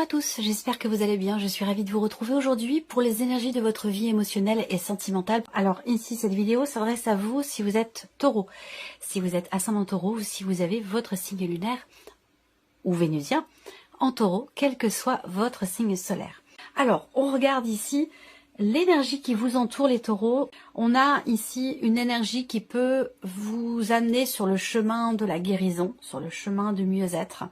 Bonjour à tous, j'espère que vous allez bien. Je suis ravie de vous retrouver aujourd'hui pour les énergies de votre vie émotionnelle et sentimentale. Alors ici, cette vidéo s'adresse à vous si vous êtes taureau, si vous êtes ascendant taureau ou si vous avez votre signe lunaire ou vénusien en taureau, quel que soit votre signe solaire. Alors, on regarde ici l'énergie qui vous entoure les taureaux. On a ici une énergie qui peut vous amener sur le chemin de la guérison, sur le chemin du mieux-être.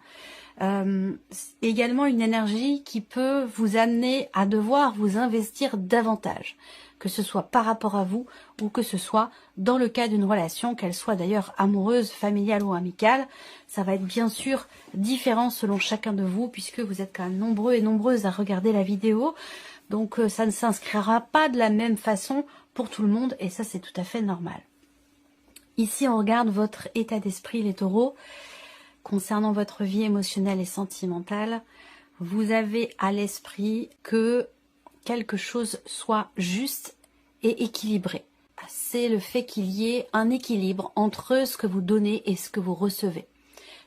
Également une énergie qui peut vous amener à devoir vous investir davantage, que ce soit par rapport à vous ou que ce soit dans le cas d'une relation, qu'elle soit d'ailleurs amoureuse, familiale ou amicale. Ça va être bien sûr différent selon chacun de vous, puisque vous êtes quand même nombreux et nombreuses à regarder la vidéo. Donc ça ne s'inscrira pas de la même façon pour tout le monde, et ça c'est tout à fait normal. Ici on regarde votre état d'esprit les taureaux. Concernant votre vie émotionnelle et sentimentale, vous avez à l'esprit que quelque chose soit juste et équilibré. C'est le fait qu'il y ait un équilibre entre ce que vous donnez et ce que vous recevez.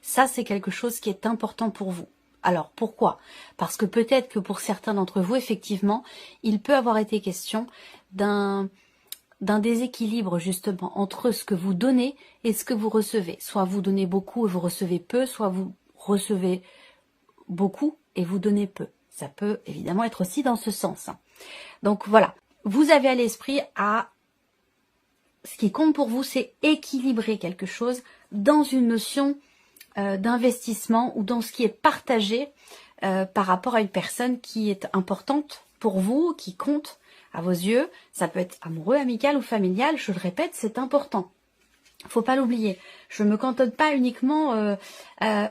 Ça, c'est quelque chose qui est important pour vous. Alors, pourquoi? Parce que peut-être que pour certains d'entre vous, effectivement, il peut avoir été question d'un déséquilibre justement entre ce que vous donnez et ce que vous recevez. Soit vous donnez beaucoup et vous recevez peu, soit vous recevez beaucoup et vous donnez peu. Ça peut évidemment être aussi dans ce sens. Donc voilà, vous avez à l'esprit ce qui compte pour vous, c'est équilibrer quelque chose dans une notion d'investissement ou dans ce qui est partagé par rapport à une personne qui est importante pour vous, qui compte à vos yeux. Ça peut être amoureux, amical ou familial, je le répète, c'est important. Faut pas l'oublier. Je me cantonne pas uniquement à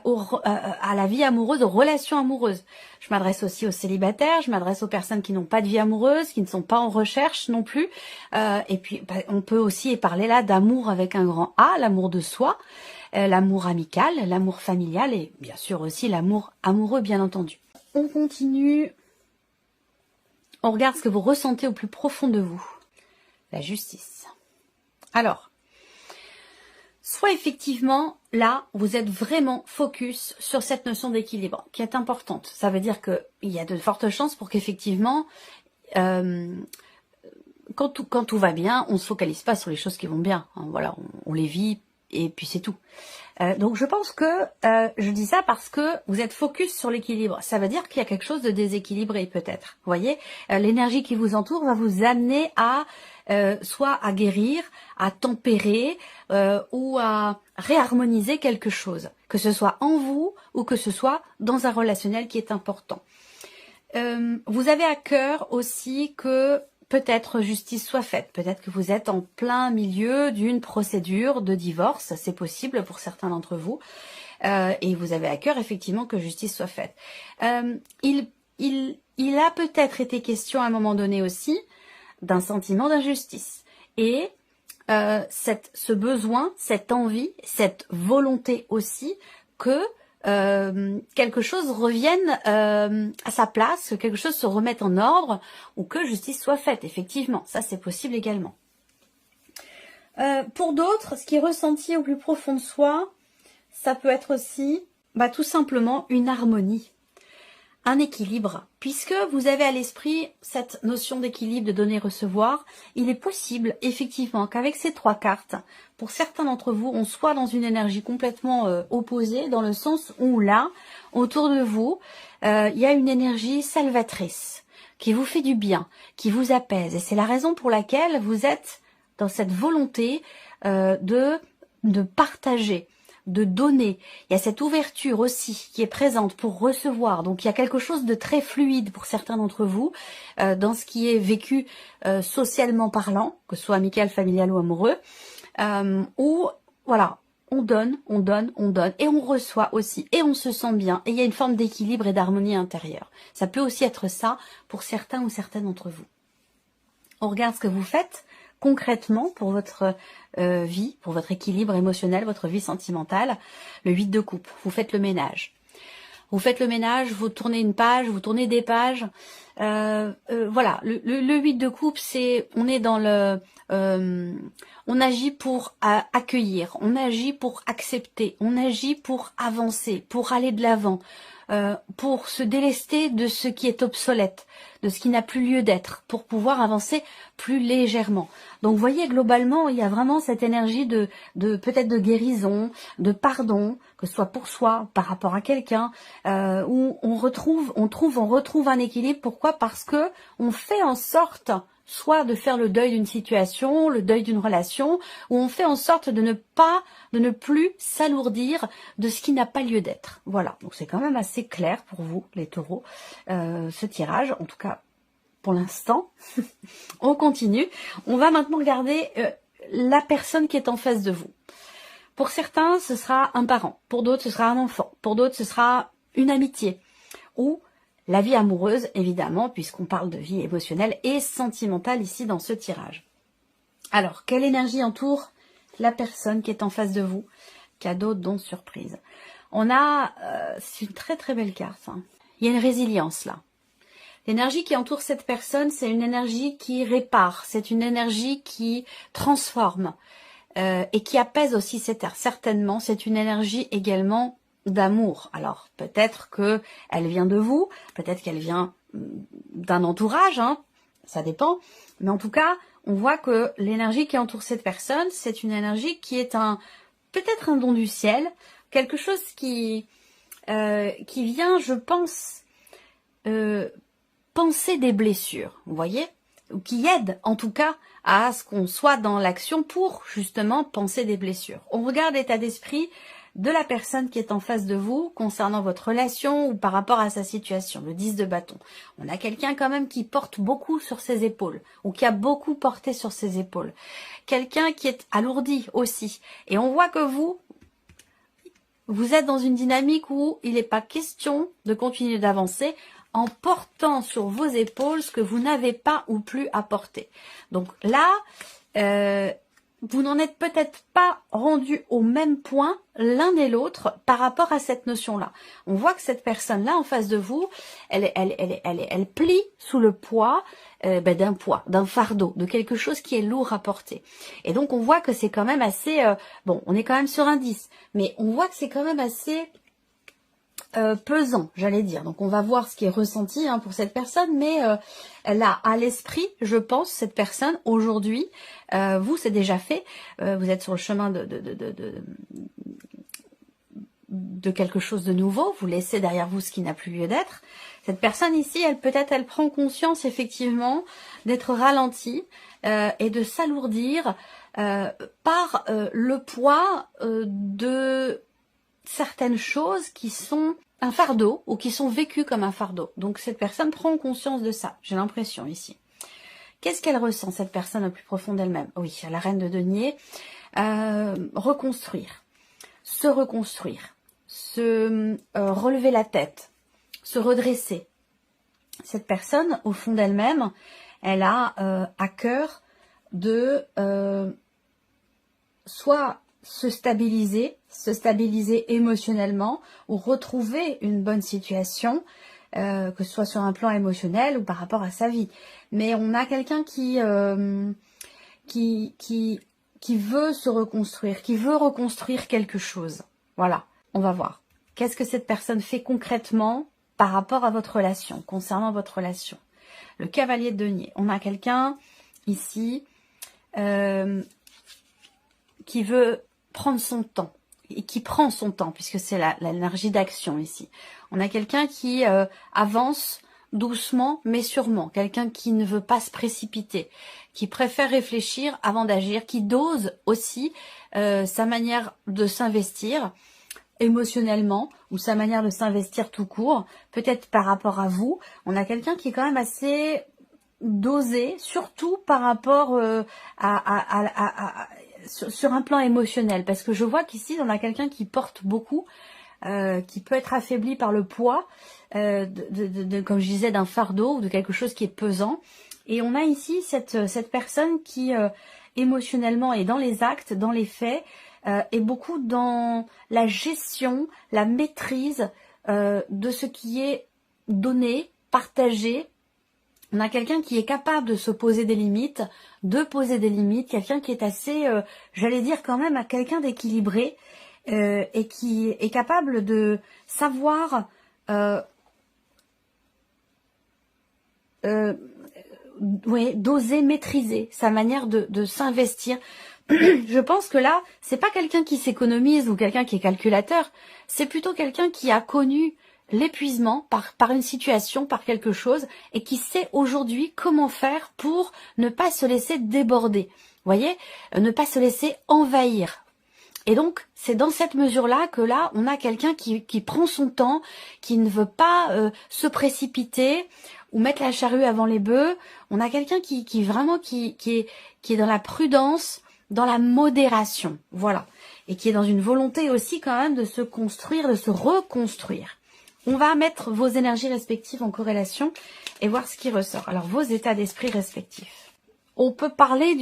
la vie amoureuse, aux relations amoureuses. Je m'adresse aussi aux célibataires, je m'adresse aux personnes qui n'ont pas de vie amoureuse, qui ne sont pas en recherche non plus. Et puis, on peut aussi parler là d'amour avec un grand A, l'amour de soi, l'amour amical, l'amour familial et bien sûr aussi l'amour amoureux, bien entendu. On continue. On regarde ce que vous ressentez au plus profond de vous. La justice. Alors, soit effectivement, là, vous êtes vraiment focus sur cette notion d'équilibre, qui est importante. Ça veut dire qu'il y a de fortes chances pour qu'effectivement, quand tout va bien, on ne se focalise pas sur les choses qui vont bien. Hein, voilà, on les vit et puis c'est tout. Donc je pense que je dis ça parce que vous êtes focus sur l'équilibre. Ça veut dire qu'il y a quelque chose de déséquilibré peut-être. Vous voyez, l'énergie qui vous entoure va vous amener à soit à guérir, à tempérer ou à réharmoniser quelque chose, que ce soit en vous ou que ce soit dans un relationnel qui est important. Vous avez à cœur aussi que peut-être justice soit faite. Peut-être que vous êtes en plein milieu d'une procédure de divorce. C'est possible pour certains d'entre vous. Et vous avez à cœur effectivement que justice soit faite. Il a peut-être été question à un moment donné aussi d'un sentiment d'injustice. Et ce besoin, cette envie, cette volonté aussi que quelque chose revienne à sa place, que quelque chose se remette en ordre ou que justice soit faite. Effectivement, ça c'est possible également. Pour d'autres, ce qui est ressenti au plus profond de soi, ça peut être aussi tout simplement une harmonie, un équilibre. Puisque vous avez à l'esprit cette notion d'équilibre, de donner-recevoir, il est possible effectivement qu'avec ces trois cartes, pour certains d'entre vous, on soit dans une énergie complètement opposée, dans le sens où là, autour de vous, il y a une énergie salvatrice, qui vous fait du bien, qui vous apaise. Et c'est la raison pour laquelle vous êtes dans cette volonté de partager, de donner. Il y a cette ouverture aussi qui est présente pour recevoir. Donc il y a quelque chose de très fluide pour certains d'entre vous dans ce qui est vécu socialement parlant, que ce soit amical, familial ou amoureux, où voilà, on donne et on reçoit aussi et on se sent bien et il y a une forme d'équilibre et d'harmonie intérieure. Ça peut aussi être ça pour certains ou certaines d'entre vous. On regarde ce que vous faites concrètement pour votre vie, pour votre équilibre émotionnel, votre vie sentimentale. Le 8 de coupe, vous faites le ménage. Vous faites le ménage, vous tournez une page, vous tournez des pages, Voilà, le 8 de coupe, c'est, on est dans le, on agit pour accueillir, on agit pour accepter, on agit pour avancer, pour aller de l'avant, pour se délester de ce qui est obsolète, de ce qui n'a plus lieu d'être, pour pouvoir avancer plus légèrement. Donc, vous voyez, globalement, il y a vraiment cette énergie de peut-être de guérison, de pardon, que ce soit pour soi, par rapport à quelqu'un, où on retrouve un équilibre. Pourquoi? Parce que on fait en sorte soit de faire le deuil d'une situation, le deuil d'une relation, où on fait en sorte de ne plus s'alourdir de ce qui n'a pas lieu d'être. Voilà, donc c'est quand même assez clair pour vous, les taureaux, ce tirage, en tout cas pour l'instant. On continue. On va maintenant regarder la personne qui est en face de vous. Pour certains, ce sera un parent. Pour d'autres, ce sera un enfant. Pour d'autres, ce sera une amitié. Ou la vie amoureuse, évidemment, puisqu'on parle de vie émotionnelle et sentimentale ici dans ce tirage. Alors, quelle énergie entoure la personne qui est en face de vous? Cadeau, don, surprise. On a, c'est une très très belle carte. Hein. Il y a une résilience là. L'énergie qui entoure cette personne, c'est une énergie qui répare, c'est une énergie qui transforme et qui apaise aussi cette terre. Certainement, c'est une énergie également d'amour. Alors, peut-être que elle vient de vous, peut-être qu'elle vient d'un entourage, hein, ça dépend. Mais en tout cas, on voit que l'énergie qui entoure cette personne, c'est une énergie qui est peut-être un don du ciel, quelque chose qui vient, je pense, penser des blessures, vous voyez, ou qui aide en tout cas à ce qu'on soit dans l'action pour justement penser des blessures. On regarde l'état d'esprit de la personne qui est en face de vous concernant votre relation ou par rapport à sa situation, le 10 de bâton. On a quelqu'un quand même qui porte beaucoup sur ses épaules ou qui a beaucoup porté sur ses épaules. Quelqu'un qui est alourdi aussi. Et on voit que vous êtes dans une dynamique où il n'est pas question de continuer d'avancer en portant sur vos épaules ce que vous n'avez pas ou plus à porter. Donc là, vous n'en êtes peut-être pas rendu au même point l'un et l'autre par rapport à cette notion-là. On voit que cette personne-là en face de vous, elle plie sous le poids d'un fardeau, de quelque chose qui est lourd à porter. Et donc on voit que c'est quand même assez, bon, on est quand même sur un 10, mais on voit que c'est quand même assez pesant, j'allais dire. Donc on va voir ce qui est ressenti hein, pour cette personne, mais elle a à l'esprit, je pense, cette personne aujourd'hui, vous c'est déjà fait, vous êtes sur le chemin de quelque chose de nouveau, vous laissez derrière vous ce qui n'a plus lieu d'être. Cette personne ici, elle prend conscience effectivement d'être ralentie et de s'alourdir par le poids de certaines choses qui sont un fardeau ou qui sont vécues comme un fardeau. Donc cette personne prend conscience de ça, j'ai l'impression ici. Qu'est-ce qu'elle ressent, cette personne au plus profond d'elle-même? Oui, la reine de denier. Reconstruire, se relever la tête, se redresser. Cette personne, au fond d'elle-même, elle a à cœur de soit se stabiliser émotionnellement ou retrouver une bonne situation, que ce soit sur un plan émotionnel ou par rapport à sa vie. Mais on a quelqu'un qui veut se reconstruire, qui veut reconstruire quelque chose. Voilà, on va voir. Qu'est-ce que cette personne fait concrètement par rapport à votre relation, concernant votre relation? Le cavalier de denier. On a quelqu'un ici qui veut prendre son temps et qui prend son temps puisque c'est l'énergie d'action ici. On a quelqu'un qui avance doucement mais sûrement, quelqu'un qui ne veut pas se précipiter, qui préfère réfléchir avant d'agir, qui dose aussi sa manière de s'investir émotionnellement ou sa manière de s'investir tout court, peut-être par rapport à vous. On a quelqu'un qui est quand même assez dosé, surtout par rapport sur un plan émotionnel, parce que je vois qu'ici on a quelqu'un qui porte beaucoup, qui peut être affaibli par le poids, comme je disais, d'un fardeau ou de quelque chose qui est pesant. Et on a ici cette personne qui émotionnellement est dans les actes, dans les faits, est beaucoup dans la gestion, la maîtrise de ce qui est donné, partagé, On a quelqu'un qui est capable de se poser des limites, quelqu'un qui est assez, j'allais dire quand même, quelqu'un d'équilibré et qui est capable de savoir oui, d'oser maîtriser sa manière de s'investir. Je pense que là, c'est pas quelqu'un qui s'économise ou quelqu'un qui est calculateur, c'est plutôt quelqu'un qui a connu l'épuisement par une situation, par quelque chose, et qui sait aujourd'hui comment faire pour ne pas se laisser déborder. Vous voyez, ne pas se laisser envahir. Et donc, c'est dans cette mesure-là que là, on a quelqu'un qui prend son temps, qui ne veut pas se précipiter ou mettre la charrue avant les bœufs. On a quelqu'un qui est dans la prudence, dans la modération, voilà. Et qui est dans une volonté aussi quand même de se construire, de se reconstruire. On va mettre vos énergies respectives en corrélation et voir ce qui ressort. Alors, vos états d'esprit respectifs. On peut parler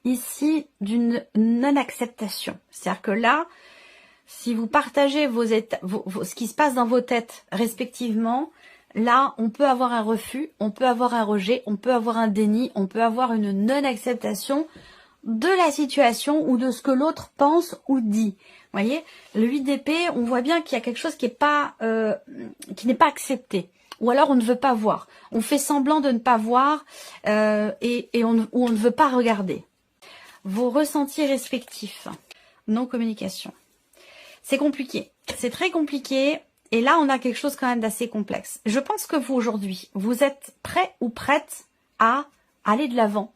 ici d'une non-acceptation. C'est-à-dire que là, si vous partagez ce qui se passe dans vos têtes respectivement, là, on peut avoir un refus, on peut avoir un rejet, on peut avoir un déni, on peut avoir une non-acceptation de la situation ou de ce que l'autre pense ou dit. Vous voyez, le 8 d'épée, on voit bien qu'il y a quelque chose qui n'est pas accepté. Ou alors on ne veut pas voir. On fait semblant de ne pas voir ou on ne veut pas regarder. Vos ressentis respectifs. Non-communication. C'est compliqué. C'est très compliqué. Et là, on a quelque chose quand même d'assez complexe. Je pense que vous, aujourd'hui, vous êtes prêt ou prête à aller de l'avant,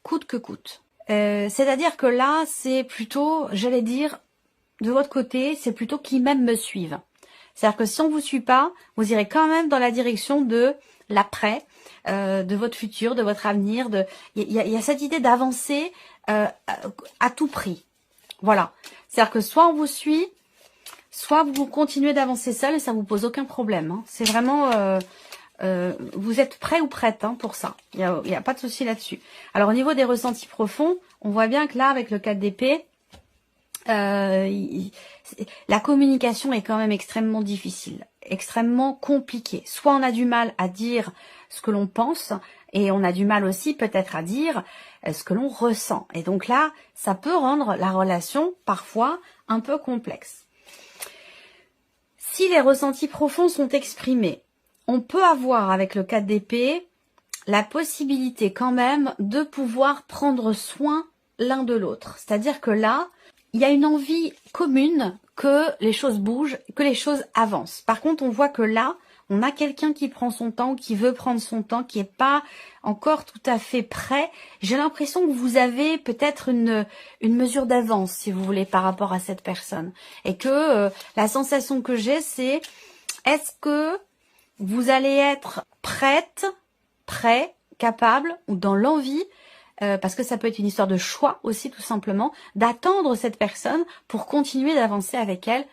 coûte que coûte. C'est-à-dire que là, c'est plutôt, j'allais dire, de votre côté, c'est plutôt qui même me suivent. C'est-à-dire que si on vous suit pas, vous irez quand même dans la direction de l'après, de votre futur, de votre avenir. Il y a cette idée d'avancer à tout prix. Voilà. C'est-à-dire que soit on vous suit, soit vous continuez d'avancer seul et ça vous pose aucun problème. Hein. C'est vraiment... vous êtes prêt ou prête pour ça. Il y a pas de souci là-dessus. Alors, au niveau des ressentis profonds, on voit bien que là, avec le 4 d'épée, la communication est quand même extrêmement difficile, extrêmement compliquée. Soit on a du mal à dire ce que l'on pense et on a du mal aussi peut-être à dire ce que l'on ressent. Et donc là, ça peut rendre la relation parfois un peu complexe. Si les ressentis profonds sont exprimés, on peut avoir avec le 4 d'épée la possibilité quand même de pouvoir prendre soin l'un de l'autre. C'est-à-dire que là, il y a une envie commune que les choses bougent, que les choses avancent. Par contre, on voit que là, on a quelqu'un qui prend son temps, qui veut prendre son temps, qui n'est pas encore tout à fait prêt. J'ai l'impression que vous avez peut-être une mesure d'avance, si vous voulez, par rapport à cette personne. Et que la sensation que j'ai, c'est est-ce que vous allez être prête, prêt, capable ou dans l'envie, parce que ça peut être une histoire de choix aussi tout simplement, d'attendre cette personne pour continuer d'avancer avec elle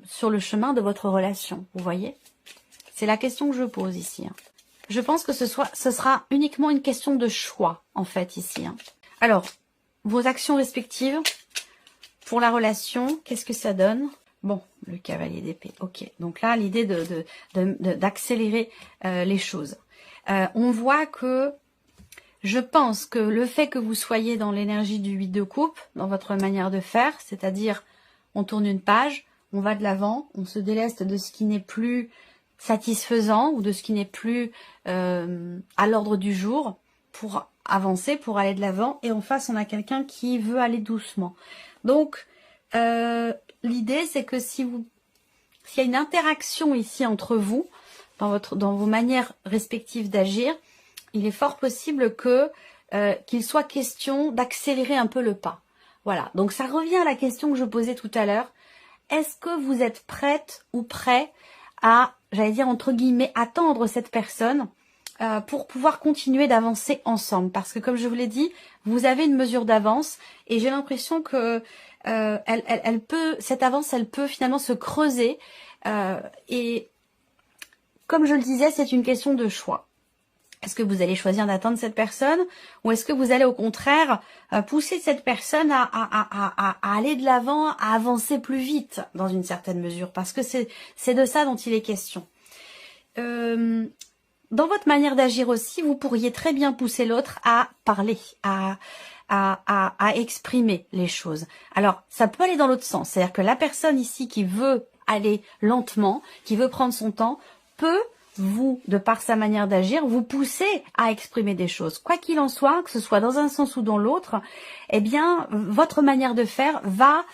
sur le chemin de votre relation, vous voyez? C'est la question que je pose ici. Hein. Je pense que ce sera uniquement une question de choix, en fait, ici. Hein. Alors, vos actions respectives pour la relation, qu'est-ce que ça donne? Bon, le cavalier d'épée, ok. Donc là, l'idée d'accélérer les choses. On voit que je pense que le fait que vous soyez dans l'énergie du 8 de coupe, dans votre manière de faire, c'est-à-dire on tourne une page, on va de l'avant, on se déleste de ce qui n'est plus satisfaisant ou de ce qui n'est plus à l'ordre du jour pour avancer, pour aller de l'avant. Et en face, on a quelqu'un qui veut aller doucement. Donc, l'idée, c'est que s'il y a une interaction ici entre vous, dans vos manières respectives d'agir, il est fort possible que qu'il soit question d'accélérer un peu le pas. Voilà, donc ça revient à la question que je posais tout à l'heure. Est-ce que vous êtes prête ou prêt à, j'allais dire entre guillemets, attendre cette personne pour pouvoir continuer d'avancer ensemble? Parce que comme je vous l'ai dit, vous avez une mesure d'avance et j'ai l'impression que cette avance, elle peut finalement se creuser et comme je le disais, c'est une question de choix. Est-ce que vous allez choisir d'attendre cette personne ou est-ce que vous allez au contraire pousser cette personne à aller de l'avant, à avancer plus vite dans une certaine mesure? Parce que c'est de ça dont il est question. dans votre manière d'agir aussi, vous pourriez très bien pousser l'autre à parler, à exprimer les choses. Alors, ça peut aller dans l'autre sens. C'est-à-dire que la personne ici qui veut aller lentement, qui veut prendre son temps, peut, vous, de par sa manière d'agir, vous pousser à exprimer des choses. Quoi qu'il en soit, que ce soit dans un sens ou dans l'autre, eh bien, votre manière de faire va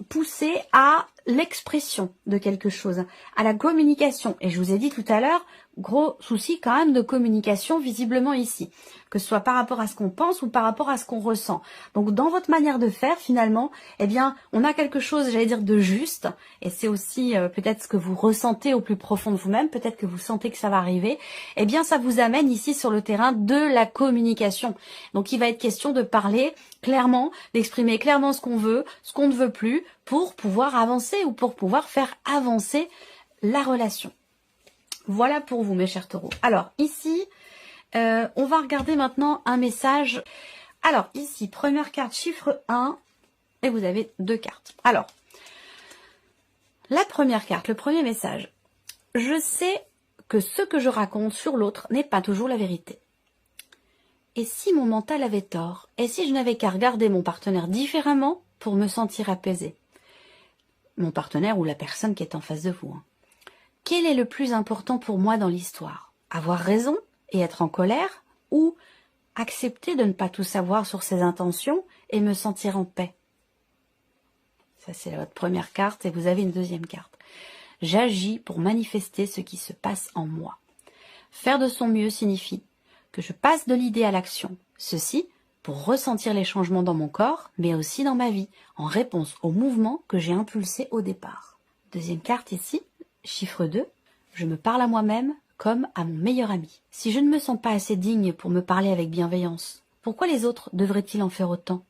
pousser à l'expression de quelque chose, à la communication. Et je vous ai dit tout à l'heure, gros souci quand même de communication visiblement ici, que ce soit par rapport à ce qu'on pense ou par rapport à ce qu'on ressent. Donc dans votre manière de faire finalement, eh bien on a quelque chose, j'allais dire, de juste, et c'est aussi peut-être ce que vous ressentez au plus profond de vous-même, peut-être que vous sentez que ça va arriver, eh bien ça vous amène ici sur le terrain de la communication. Donc il va être question de parler clairement, d'exprimer clairement ce qu'on veut, ce qu'on ne veut plus, pour pouvoir avancer ou pour pouvoir faire avancer la relation. Voilà pour vous, mes chers taureaux. Alors, ici, on va regarder maintenant un message. Alors, ici, première carte, chiffre 1, et vous avez 2 cartes. Alors, la première carte, le premier message. Je sais que ce que je raconte sur l'autre n'est pas toujours la vérité. Et si mon mental avait tort? Et si je n'avais qu'à regarder mon partenaire différemment pour me sentir apaisée? Mon partenaire ou la personne qui est en face de vous. Hein. Quel est le plus important pour moi dans l'histoire? Avoir raison et être en colère, ou accepter de ne pas tout savoir sur ses intentions et me sentir en paix? Ça, c'est votre première carte et vous avez une deuxième carte. J'agis pour manifester ce qui se passe en moi. Faire de son mieux signifie que je passe de l'idée à l'action. Ceci pour ressentir les changements dans mon corps, mais aussi dans ma vie, en réponse au mouvement que j'ai impulsé au départ. Deuxième carte ici, chiffre 2. Je me parle à moi-même comme à mon meilleur ami. Si je ne me sens pas assez digne pour me parler avec bienveillance, pourquoi les autres devraient-ils en faire autant?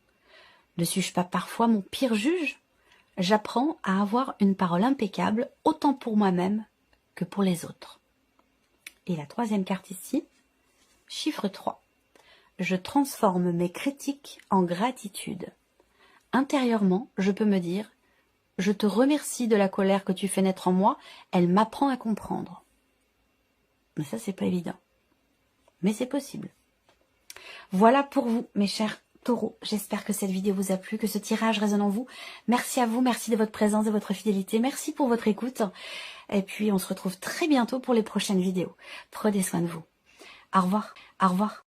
Ne suis-je pas parfois mon pire juge? J'apprends à avoir une parole impeccable, autant pour moi-même que pour les autres. Et la troisième carte ici, chiffre 3. Je transforme mes critiques en gratitude. Intérieurement, je peux me dire, je te remercie de la colère que tu fais naître en moi, elle m'apprend à comprendre. Mais ça, c'est pas évident. Mais c'est possible. Voilà pour vous, mes chers taureaux. J'espère que cette vidéo vous a plu, que ce tirage résonne en vous. Merci à vous, merci de votre présence, de votre fidélité. Merci pour votre écoute. Et puis, on se retrouve très bientôt pour les prochaines vidéos. Prenez soin de vous. Au revoir. Au revoir.